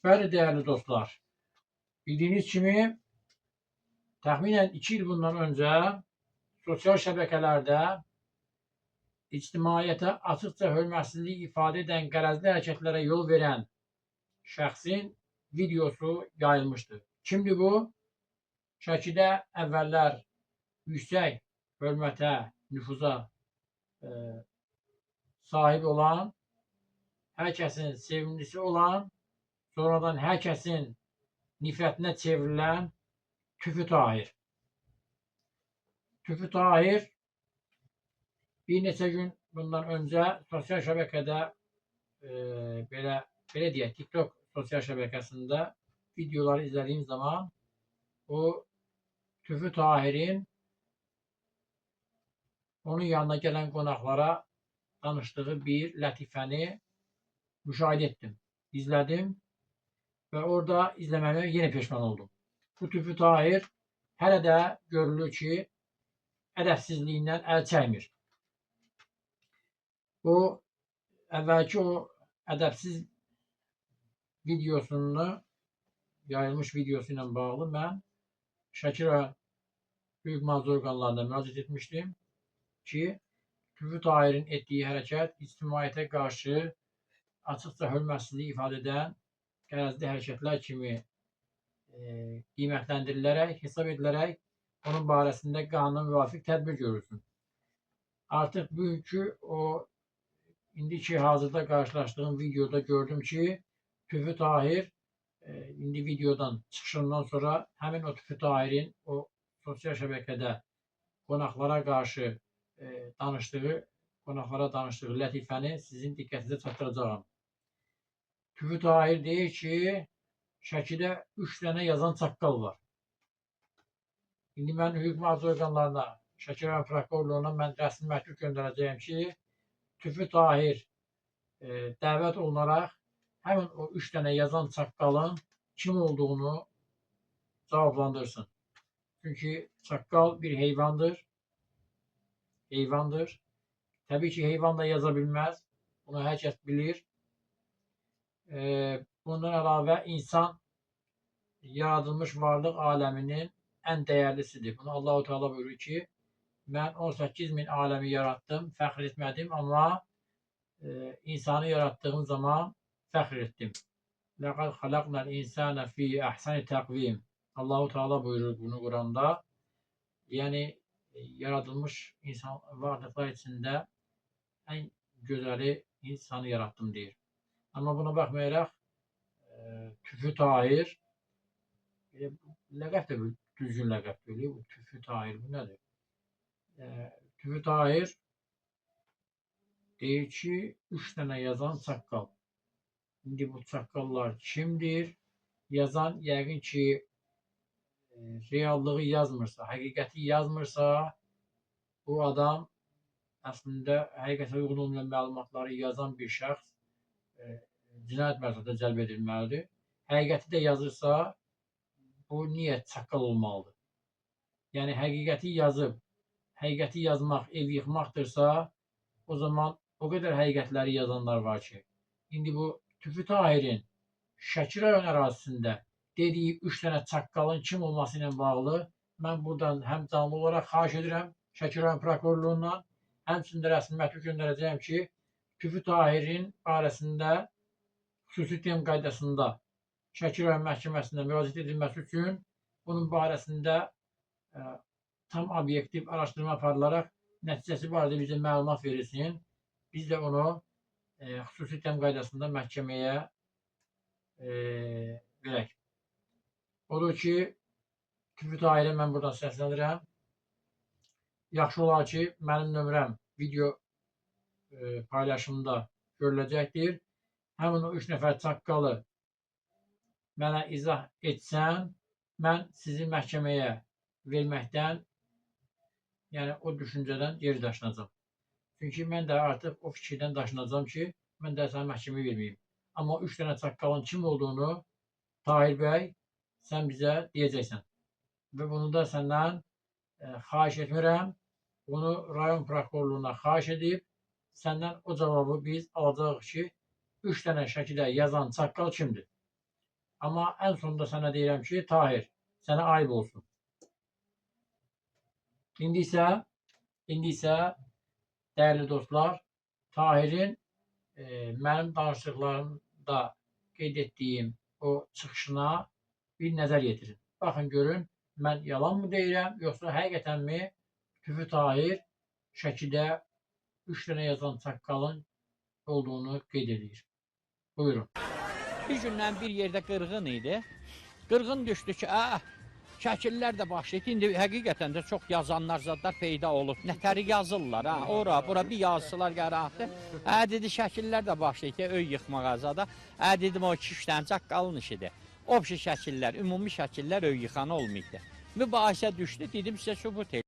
Bəli, değerli dostlar, bildiğiniz kimi təxminən 2 il bundan önce sosial şəbəkələrdə ictimaiyyətə açıqca hörmətsizlik ifadə edən qərəzli hərəkətlərə yol verən şəxsin videosu yayılmışdı. Kimdir bu? Şəkidə əvvəllər yüksək hörmətə, nüfuza sahib olan, hər kəsin sevimlisi olan, sonradan hər kəsin nifrətinə çevrilən Tüfü Tahir. Tüfü Tahir bir neçə gün bundan öncə sosial şəbəkədə belə deyək, TikTok sosial şəbəkəsində videoları izlədiyim zaman o Tüfü Tahir'in onun yanına gələn qonaqlara danışdığı bir lətifəni müşahidə etdim, izlədim və orada izləməyimə yenə peşman oldum. Bu Tüfü Tahir hələ də görülür ki, ədəbsizliyindən əl çəkmir. O, əvvəlki o ədəbsiz videosunu, yayılmış videosu ilə bağlı mən Şəki rayon Hüquq Mühafizə orqanlarına müraciət etmişdim ki, Tüfü Tahir'in etdiyi hərəkət ictimaiyyətə qarşı açıqca hörmətsizlik ifadə edən qərəzli hərəkətlər kimi qiymətləndirilərək, hesab edilərək onun barəsində qanuna müvafiq tədbir görülsün. Artıq bugünkü o indiki hazırda qarşılaşdığım videoda gördüm ki, Tüfü Tahir indi videodan çıxışından sonra həmin o Tüfü Tahir'in o sosial şəbəkədə qonaqlara qarşı qonaqlara danışdığı lətifəni sizin diqqətinizə çatdıracağam. Tüfü Tahir deyir ki, Şəkidə 3 dənə yazan çaqqal var. İndi mən hüquq mühafizə orqanlarına, Şəki rayon prokurorluğuna mən rəsmi məktub göndərəcəyəm ki, Tüfü Tahir dəvət olunaraq həmin o 3 dənə yazan çaqqalın kim olduğunu cavablandırsın. Çünki çaqqal bir heyvandır. Heyvandır. Təbii ki, heyvan da yaza bilməz. Bunu hər kəs bilir. Bundan əlavə insan yaradılmış varlıq aləminin ən dəyərlisidir. Bunu Allah-u Teala buyurur ki, mən 18.000 aləmi yarattım, fəxr etmədim, amma insanı yarattığım zaman fəxr etdim. Laqad xalaqnal insana fi ahsani təqvim. Allah-u Teala buyurur bunu Quranda. Yəni yaradılmış insan varlıqlar içində ən gözəli insanı yarattım deyir. Amma buna baxmayaraq Tüfü Tahir ləqəb də düzgün ləqəb deyil. Bu Tüfü Tahir bu nədir? Tüfü Tahir deyir ki, 3 dənə yazan çaqqal. İndi bu çaqqallar kimdir? Yazan yəqin ki, reallığı yazmırsa, həqiqəti yazmırsa, bu adam əslində həqiqətə uyğun olmayan məlumatları yazan bir şəxs cinayət məsuliyyətinə cəlb edilməlidir. Həqiqəti də yazırsa, bu niyə çaqqal olmalıdır? Yəni həqiqəti yazıb, həqiqəti yazmaq ev yıxmaqdırsa, o zaman o qədər həqiqətləri yazanlar var ki, indi bu Tüfü Tahir'in Şəki rayon ərazisində dediyi 3 dənə çaqqalın kim olması ilə bağlı mən buradan həm canlı olaraq xahiş edirəm Şəki rayon prokurorluğundan, həmçinin də rəsmi məktub göndərəcəyəm ki, Tüfü Tahir'in barəsində xüsusi ittiham qaydasında Şəki rayon məhkəməsində müraciət edilməsi üçün bunun barəsində tam obyektiv araşdırma aparılaraq nəticəsi barədə bizə məlumat verilsin. Biz də onu xüsusi ittiham qaydasında məhkəməyə verək. Odur ki, Tüfü Tahir'ə mən buradan səslənirəm. Yaxşı olar ki, mənim nömrəm video paylaşımında görüləcəkdir. Həmin o 3 nəfər çaqqalı mənə izah etsən, mən sizi məhkəməyə verməkdən, yəni o düşüncədən geri daşınacam. Çünki mən də artıq o fikirdən daşınacam ki, mən də sənə məhkəməyə verməyim. Amma 3 dənə çaqqalın kim olduğunu Tahir bəy, sən bizə deyəcəksən. Və bunu da səndən xahiş etmirəm. Bunu rayon prokurorluğuna xahiş edib, səndən o cavabı biz alacağıq ki, 3 dənə Şəkidə yazan çaqqal kimdir? Amma ən sonunda sənə deyirəm ki, Tahir, sənə ayıb olsun. İndi isə dəyərli dostlar, Tahirin mənim danışdıqlarımda qeyd etdiyim o çıxışına bir nəzər yetirin. Baxın, görün, mən yalan mı deyirəm, yoxsa həqiqətənmi Tüfü Tahir şəkidə 3 dənə yazan çaqqalın olduğunu qeyd edir. Buyurun. Bir gündən bir yerdə qırğın idi. Qırğın düşdü ki, şəkillər də başlaydı. İndi həqiqətən də çox yazanlar zadlar peyda olub. Nətəri yazırlar, ora, bura bir yazıçılar qərardı. Dedi, şəkillər də başlaydı, öy yıxmağa zada. Dedim, o 2-3 dənə çaqqalın işidir. Obşi şəkillər, ümumi şəkillər öy yıxan olmaydı. Mübahisə düşdü, dedim sizə sübut edin.